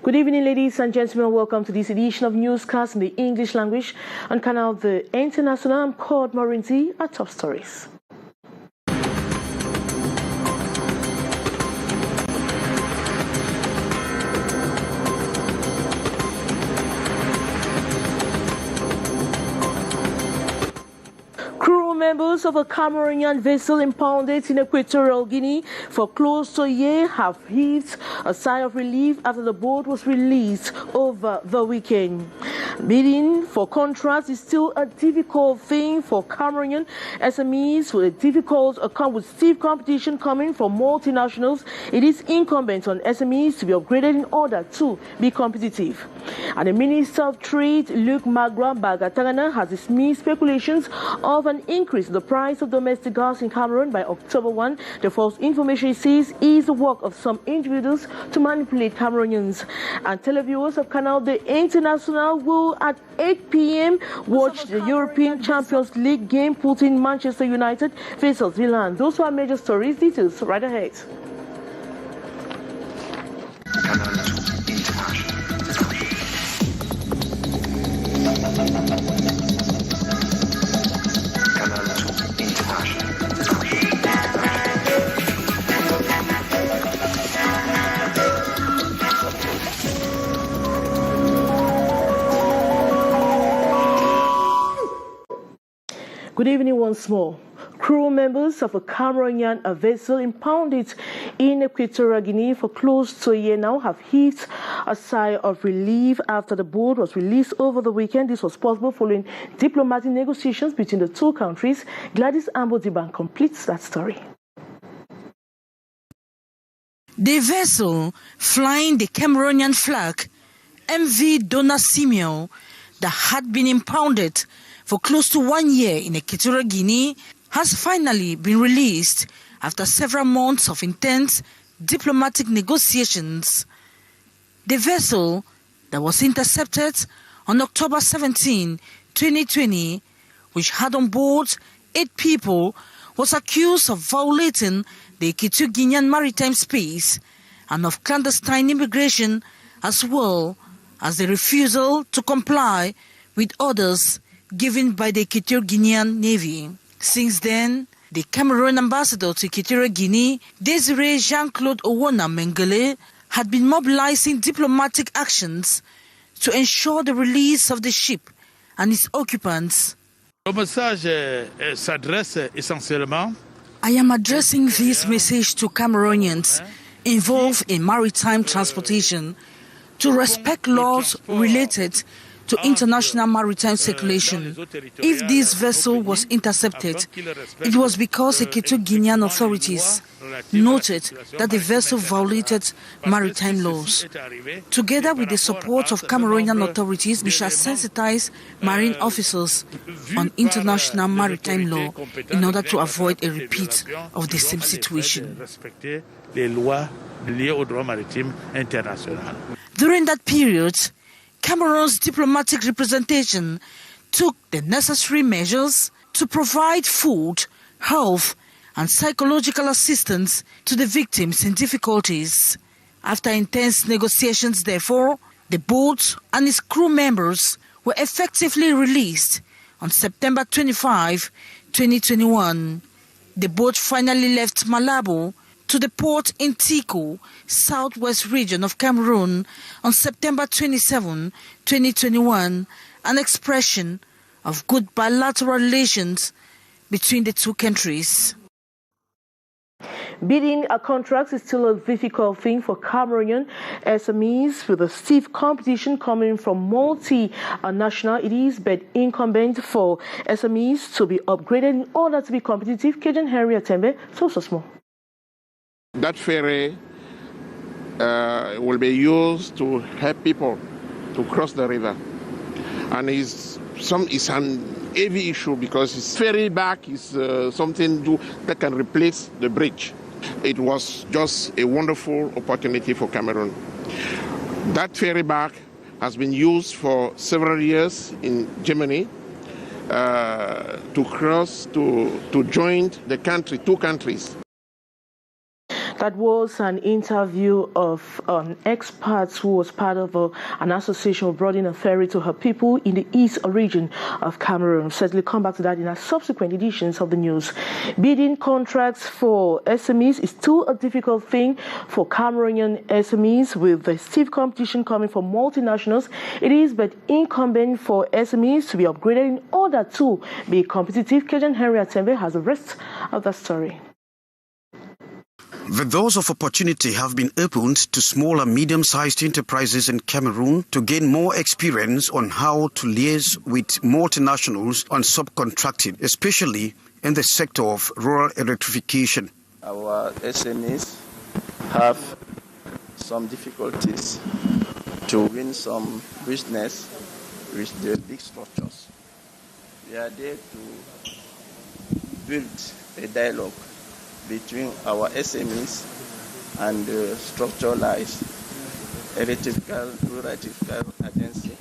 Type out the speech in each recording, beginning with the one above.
Good evening, ladies and gentlemen. Welcome to this edition of Newscast in the English language on Canal the International. I'm called Morinzi at Top Stories. Members of a Cameroonian vessel impounded in Equatorial Guinea for close to a year have heaved a sigh of relief after the boat was released over the weekend. Bidding for contracts is still a difficult thing for Cameroonian SMEs with stiff competition coming from multinationals. It is incumbent on SMEs to be upgraded in order to be competitive. And the Minister of Trade, Luc Magra-Bagatagana, has dismissed speculations of an increase in the price of domestic gas in Cameroon by October 1. The false information, he says, is the work of some individuals to manipulate Cameroonians. And televiewers of Canal the International will at 8 p.m. watch the European Champions League game putting Manchester United versus Milan. Those are major stories. Details right ahead. Good evening once more. Crew members of a Cameroonian vessel impounded in Equatorial Guinea for close to a year now have heaved a sigh of relief after the boat was released over the weekend. This was possible following diplomatic negotiations between the two countries. Gladys Ambodiban completes that story. The vessel flying the Cameroonian flag, MV Donna Simeon, that had been impounded for close to 1 year in Equatorial Guinea, has finally been released after several months of intense diplomatic negotiations. The vessel that was intercepted on October 17, 2020, which had on board 8 people, was accused of violating the Equatorial Guinean maritime space and of clandestine immigration, as well as the refusal to comply with orders given by the Equatorial Guinean Navy. Since then, the Cameroon ambassador to Equatorial Guinea, Desiree Jean-Claude Owona Mengele, had been mobilizing diplomatic actions to ensure the release of the ship and its occupants. Le message s'adresse essentiellement. I am addressing this message to Cameroonians involved in maritime transportation to respect laws related to international maritime circulation. If this vessel was intercepted, it was because Equatorial Guinean authorities noted that the vessel violated maritime laws. Together with the support of Cameroonian authorities, we shall sensitize marine officers on international maritime law in order to avoid a repeat of the same situation. During that period, Cameroon's diplomatic representation took the necessary measures to provide food, health, and psychological assistance to the victims in difficulties. After intense negotiations, therefore, the boat and its crew members were effectively released on September 25, 2021. The boat finally left Malabo to the port in Tico, southwest region of Cameroon, on September 27, 2021, an expression of good bilateral relations between the two countries. Bidding a contract is still a difficult thing for Cameroonian SMEs with a stiff competition coming from multinational. It is but incumbent for SMEs to be upgraded in order to be competitive. Cajun Henry Atembe, so small. That ferry will be used to help people to cross the river. And it's an heavy issue because its ferry back is something that can replace the bridge. It was just a wonderful opportunity for Cameroon. That ferry back has been used for several years in Germany to cross, to join the country, two countries. That was an interview of an expert who was part of an association brought in a ferry to her people in the east region of Cameroon. Certainly come back to that in our subsequent editions of the news. Bidding contracts for SMEs is still a difficult thing for Cameroonian SMEs with the stiff competition coming from multinationals. It is but incumbent for SMEs to be upgraded in order to be competitive. Kejan Henry Atembe has the rest of the story. The doors of opportunity have been opened to small and medium-sized enterprises in Cameroon to gain more experience on how to liaise with multinationals on subcontracting, especially in the sector of rural electrification. Our SMEs have some difficulties to win some business with the big structures. We are there to build a dialogue between our SMEs and the structuralized electrical agency.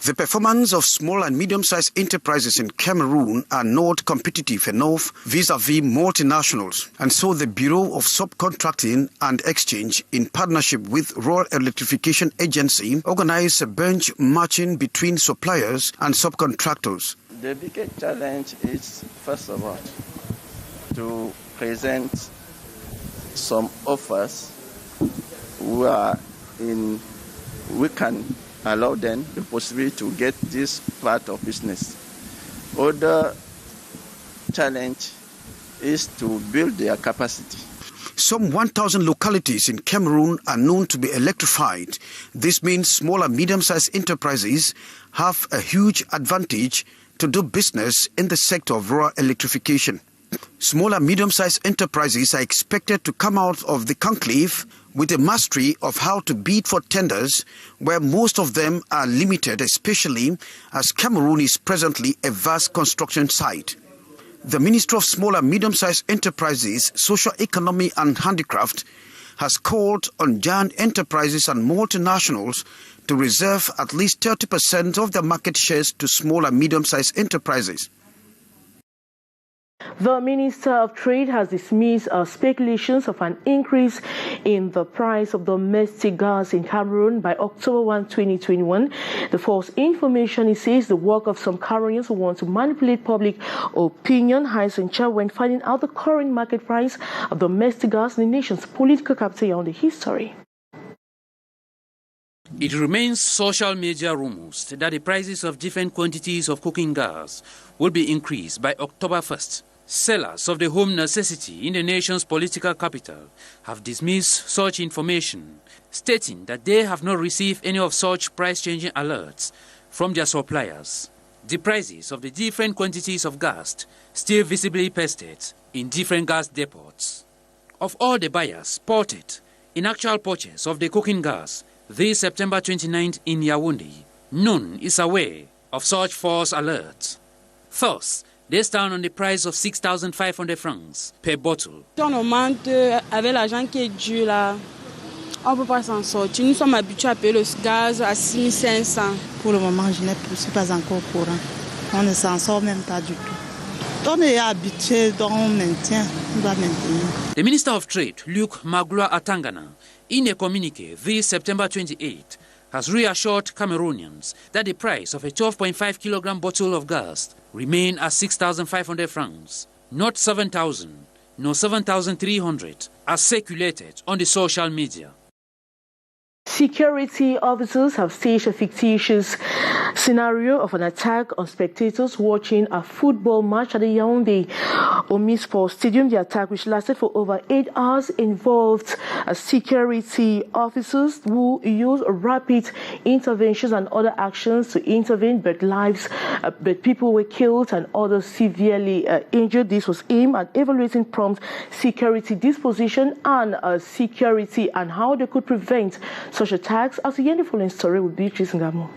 The performance of small and medium-sized enterprises in Cameroon are not competitive enough vis-à-vis multinationals, and so the Bureau of Subcontracting and Exchange, in partnership with Rural Electrification Agency, organized a benchmarking between suppliers and subcontractors. The biggest challenge is, first of all, to present some offers we can allow them the possibility to get this part of business. Other challenge is to build their capacity. Some 1,000 localities in Cameroon are known to be electrified. This means small and medium-sized enterprises have a huge advantage to do business in the sector of rural electrification. Small and medium-sized enterprises are expected to come out of the conclave with a mastery of how to bid for tenders, where most of them are limited, especially as Cameroon is presently a vast construction site. The Minister of Small and Medium-Sized Enterprises, Social Economy and Handicraft has called on giant enterprises and multinationals to reserve at least 30% of their market shares to small and medium-sized enterprises. The Minister of Trade has dismissed speculations of an increase in the price of domestic gas in Cameroon by October 1, 2021. The false information, he says, the work of some Cameroonians who want to manipulate public opinion, hides in charge when finding out the current market price of domestic gas in the nation's political capital on the history. It remains social media rumors that the prices of different quantities of cooking gas will be increased by October 1st. Sellers of the home necessity in the nation's political capital have dismissed such information, stating that they have not received any of such price-changing alerts from their suppliers. The prices of the different quantities of gas still visibly posted in different gas depots. Of all the buyers spotted in actual purchase of the cooking gas this September 29th in Yaoundé, none is aware of such false alerts. Thus, they stand on the price of 6,500 francs per bottle. On augmente avec l'argent qui est dû là, on ne peut pas s'en sortir. Nous sommes habitués à payer le gaz à 6,500. Pour le moment, je ne suis pas encore au courant. On ne s'en sort même pas du tout. On est habitué, donc on maintient, on doit maintenir. The Minister of Trade, Luc Magloire Atangana, in a communique this September 28, has reassured Cameroonians that the price of a 12.5 kilogram bottle of gas remain at 6,500 francs, not 7,000, nor 7,300, as circulated on the social media. Security officers have staged a fictitious scenario of an attack on spectators watching a football match at the Yaoundé Omnisport Stadium. The attack, which lasted for over 8 hours, involved security officers who used rapid interventions and other actions to intervene, but people were killed and others severely injured. This was aimed at evaluating prompt security disposition and security and how they could prevent such attacks. As the end following story with Beatrice Ngamo.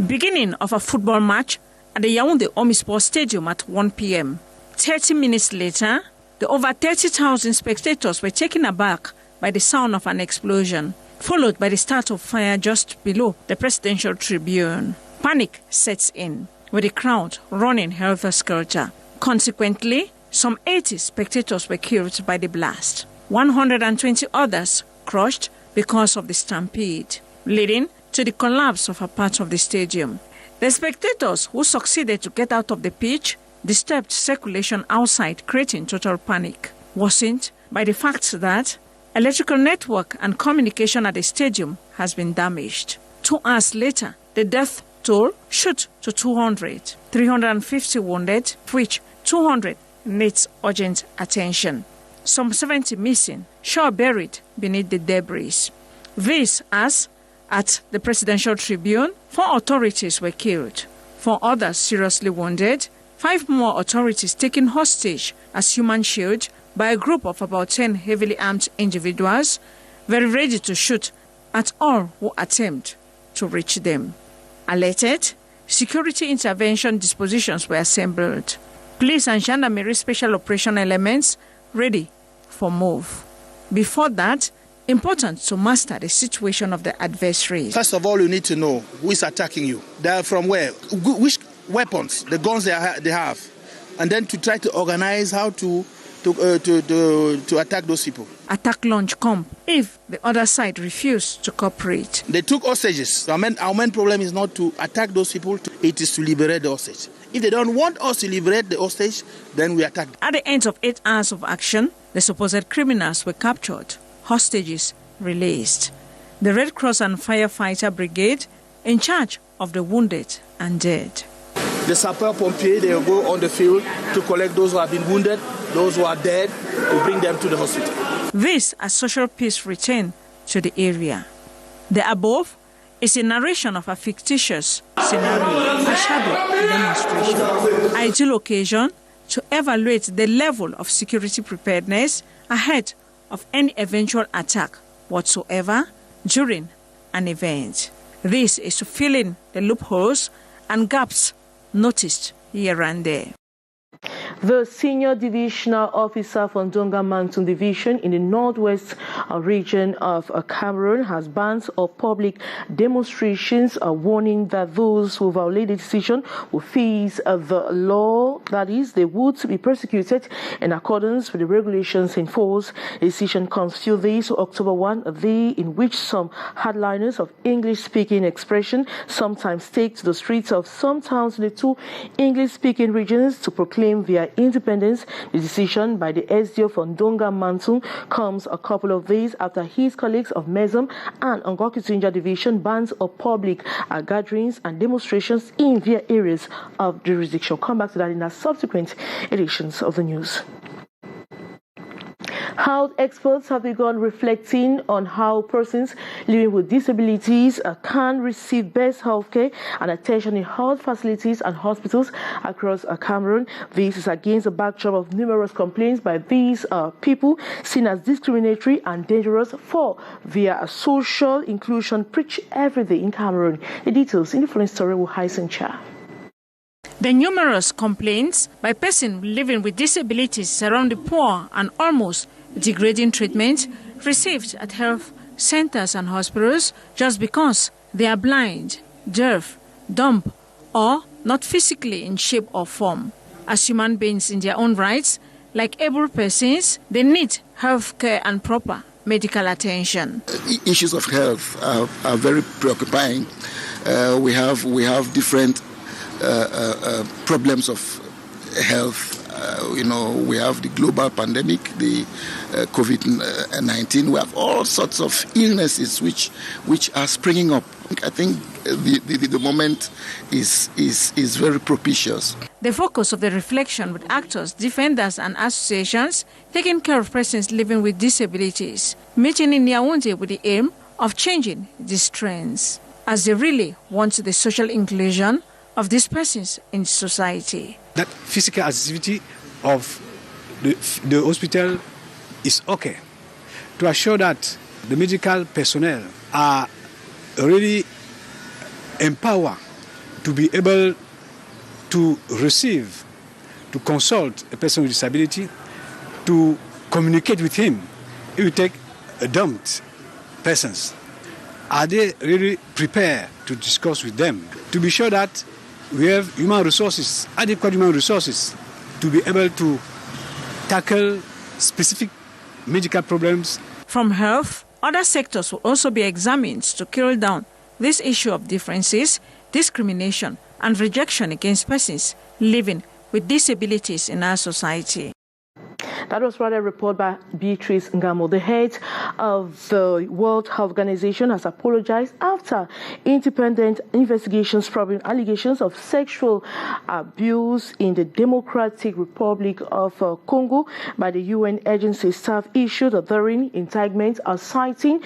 Beginning of a football match at the Yaoundé Omnisport Stadium at 1 p.m. 30 minutes later, the over 30,000 spectators were taken aback by the sound of an explosion, followed by the start of fire just below the presidential tribune. Panic sets in, with the crowd running helter-skelter. Consequently, Some 80 spectators were killed by the blast. 120 others crushed because of the stampede, leading to the collapse of a part of the stadium. The spectators who succeeded to get out of the pitch disturbed circulation outside, creating total panic, worsened by the fact that electrical network and communication at the stadium has been damaged. 2 hours later, the death toll shot to 200, 350 wounded, of which 200 needs urgent attention. Some 70 missing, sure buried beneath the debris. This as, at the Presidential Tribune, 4 authorities were killed, 4 others seriously wounded, 5 more authorities taken hostage as human shield by a group of about 10 heavily armed individuals, very ready to shoot at all who attempt to reach them. Alerted, security intervention dispositions were assembled. Police and gendarmerie special operation elements ready for move. Before that, important to master the situation of the adversaries. First of all, you need to know who is attacking you. They are from where, which weapons, the guns they have, and then to try to organize how to attack those people. Attack launch come if the other side refuse to cooperate. They took hostages. Our main problem is not to attack those people, it is to liberate the hostage. If they don't want us to liberate the hostage, then we attack them. At the end of 8 hours of action, the supposed criminals were captured, hostages released. The Red Cross and Firefighter Brigade in charge of the wounded and dead. The sapeurs-pompiers, they will go on the field to collect those who have been wounded, those who are dead, to bring them to the hospital. This as social peace returned to the area. The above is a narration of a fictitious scenario, a shadow demonstration. Ideal occasion to evaluate the level of security preparedness ahead of any eventual attack whatsoever during an event. This is to fill in the loopholes and gaps noticed here and there. The senior divisional officer from Donga Mountain Division in the northwest region of Cameroon has banned all public demonstrations, warning that those who violate the decision will face the law, that is, they would be persecuted in accordance with the regulations in force. The decision comes few days to October 1, a day in which some hardliners of English-speaking expression sometimes take to the streets of some towns in the 2 English-speaking regions to proclaim their independence. The decision by the SDO from Donga Mountain comes a couple of days after his colleagues of Mezam and Ngokitunja Division bans of public gatherings and demonstrations in their areas of jurisdiction. Come back to that in our subsequent editions of the news. Health experts have begun reflecting on how persons living with disabilities can receive best health care and attention in health facilities and hospitals across Cameroon. This is against the backdrop of numerous complaints by these people seen as discriminatory and dangerous for their social inclusion preached every day in Cameroon. The details in the following story with Hyson Cha. The numerous complaints by persons living with disabilities surround the poor and almost degrading treatment received at health centers and hospitals just because they are blind, deaf, dumb, or not physically in shape or form. As human beings in their own rights, like able persons, they need health care and proper medical attention. Issues of health are very preoccupying. We have different problems of health. We have the global pandemic, the COVID-19. We have all sorts of illnesses which are springing up. I think the moment is very propitious. The focus of the reflection with actors, defenders and associations taking care of persons living with disabilities, meeting in Yaoundé with the aim of changing these trends, as they really want the social inclusion of these persons in society. That physical activity of the hospital is okay, to assure that the medical personnel are really empowered to be able to receive, to consult a person with disability, to communicate with him. If you take dumped persons, are they really prepared to discuss with them? To be sure that we have human resources, adequate human resources, to be able to tackle specific medical problems. From health, other sectors will also be examined to kill down this issue of differences, discrimination, and rejection against persons living with disabilities in our society. That was rather a report by Beatrice Ngamo. The head of the World Health Organization has apologized after independent investigations probing allegations of sexual abuse in the Democratic Republic of Congo by the UN agency. Staff issued a thorough indictment citing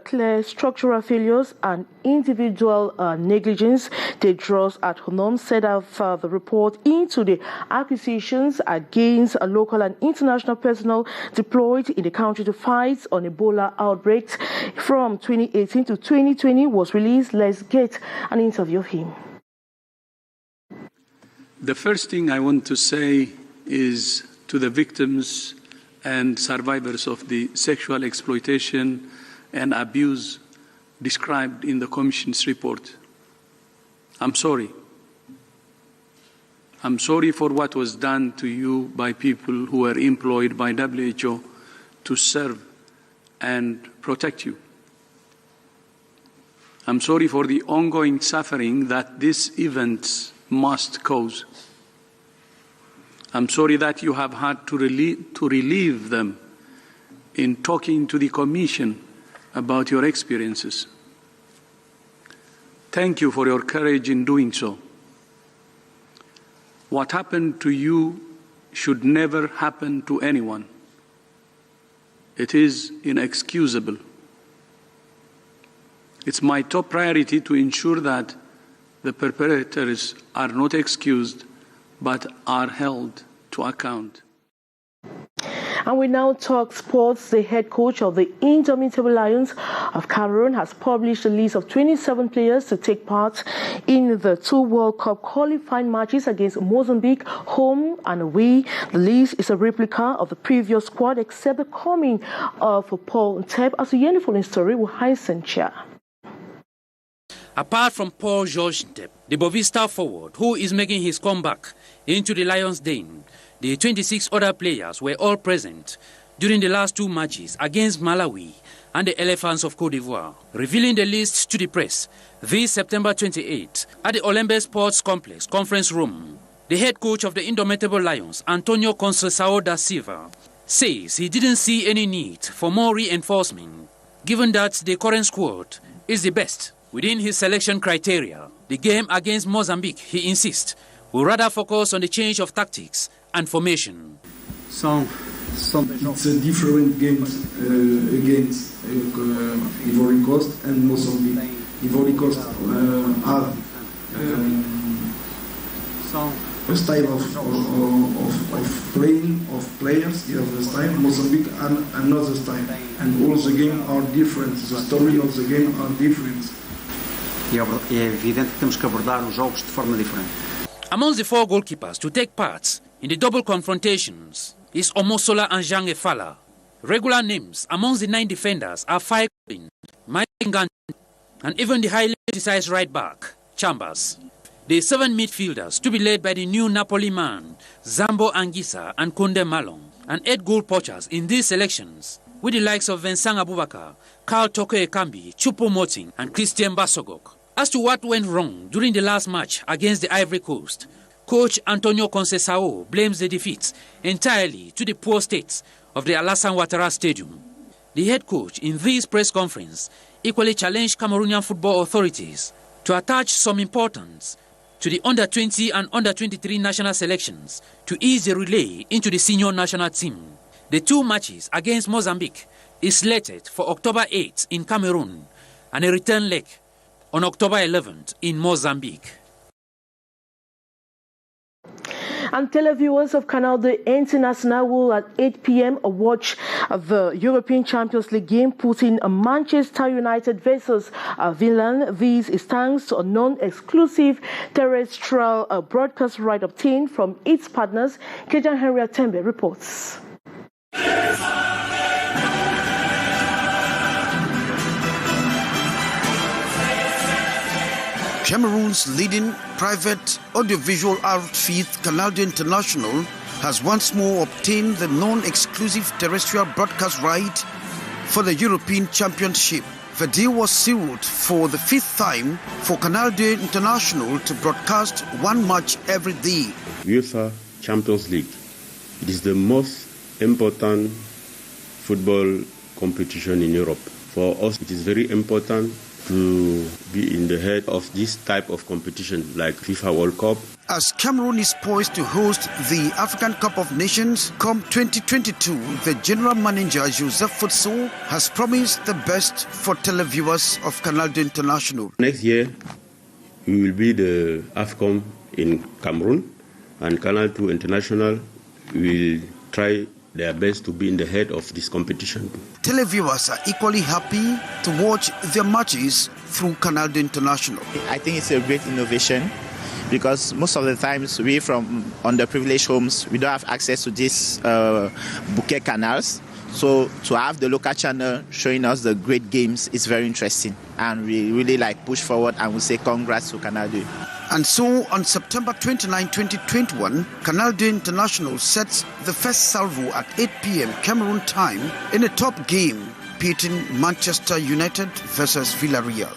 clear structural failures and individual negligence. Tedros Adhanom said of the report into the accusations against local and international personnel deployed in the country to fight on Ebola outbreaks from 2018 to 2020 was released. Let's get an interview of him. The first thing I want to say is to the victims and survivors of the sexual exploitation and abuse described in the Commission's report. I'm sorry. I'm sorry for what was done to you by people who were employed by WHO to serve and protect you. I'm sorry for the ongoing suffering that these events must cause. I'm sorry that you have had to relieve them in talking to the Commission about your experiences. Thank you for your courage in doing so. What happened to you should never happen to anyone. It is inexcusable. It's my top priority to ensure that the perpetrators are not excused but are held to account. And we now talk sports. The head coach of the Indomitable Lions of Cameroon has published a list of 27 players to take part in the 2 World Cup qualifying matches against Mozambique, home and away. The list is a replica of the previous squad, except the coming of Paul Nteb. As a uniform story with Hyson Chia. Apart from Paul George Nteb, the Bovista forward, who is making his comeback into the Lions' den, the 26 other players were all present during the last 2 matches against Malawi and the Elephants of Cote d'Ivoire, revealing the list to the press this September 28 at the Olembe Sports Complex conference room. The head coach of the Indomitable Lions, Antonio Conceição da Silva, says he didn't see any need for more reinforcement, given that the current squad is the best within his selection criteria. The game against Mozambique, he insists, will rather focus on the change of tactics and formation. It's a different game against Ivory Coast and Mozambique. Ivory Coast have a style of playing of players. They have a style. Mozambique and another style, and all the game are different. The story of the game are different. É evidente que temos que abordar os jogos de forma diferente. Amongst the 4 goalkeepers to take part in the double confrontations is Omosola and Jean Efala. Regular names amongst the 9 defenders are Faye Mike Ngan, and even the highly criticized right back, Chambers. The 7 midfielders to be led by the new Napoli man, Zambo Anguissa and Kunde Malong, and 8 goal poachers in these selections, with the likes of Vincent Abubakar, Carl Toko Ekambi, Chupo Moting, and Christian Basogok. As to what went wrong during the last match against the Ivory Coast, coach Antonio Conceição blames the defeat entirely to the poor state of the Alassane Ouattara Stadium. The head coach in this press conference equally challenged Cameroonian football authorities to attach some importance to the under-20 and under-23 national selections to ease the relay into the senior national team. The 2 matches against Mozambique is slated for October 8th in Cameroon and a return leg on October 11th in Mozambique. And televiewers of Canal International will at 8 p.m. watch the European Champions League game putting Manchester United versus Villa. This is thanks to a non-exclusive terrestrial broadcast right obtained from its partners. Kejan Henry Atembe reports. Cameroon's leading private audiovisual outfit, Canal International, has once more obtained the non-exclusive terrestrial broadcast right for the European Championship. The deal was sealed for the 5th time for Canal International to broadcast one match every day. UEFA Champions League. It is the most important football competition in Europe. For us, it is very important to be in the head of this type of competition like FIFA World Cup. As Cameroon is poised to host the African Cup of Nations come 2022, the general manager Joseph Futso has promised the best for televiewers of Canal International. Next year, we will be the AFCON in Cameroon, and Canal 2 International will try their best to be in the head of this competition. Televiewers are equally happy to watch their matches through Canal International. I think it's a great innovation because most of the times we from underprivileged homes, we don't have access to these bouquet canals. So to have the local channel showing us the great games is very interesting. And we really push forward and we say congrats to Canal 2. And so on September 29, 2021, Canal International sets the first salvo at 8 p.m. Cameroon time in a top game pitting Manchester United versus Villarreal.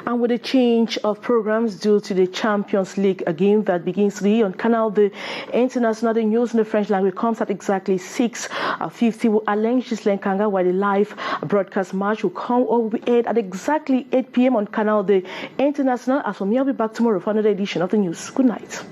And with a change of programs due to the Champions League, a game that begins today on Canal the International, the news in the French language comes at exactly 6:50. We'll arrange this Lenkanga while the live broadcast match will come or will be aired at exactly 8 p.m. on Canal the International. As for me, I'll be back tomorrow for another edition of the news. Good night.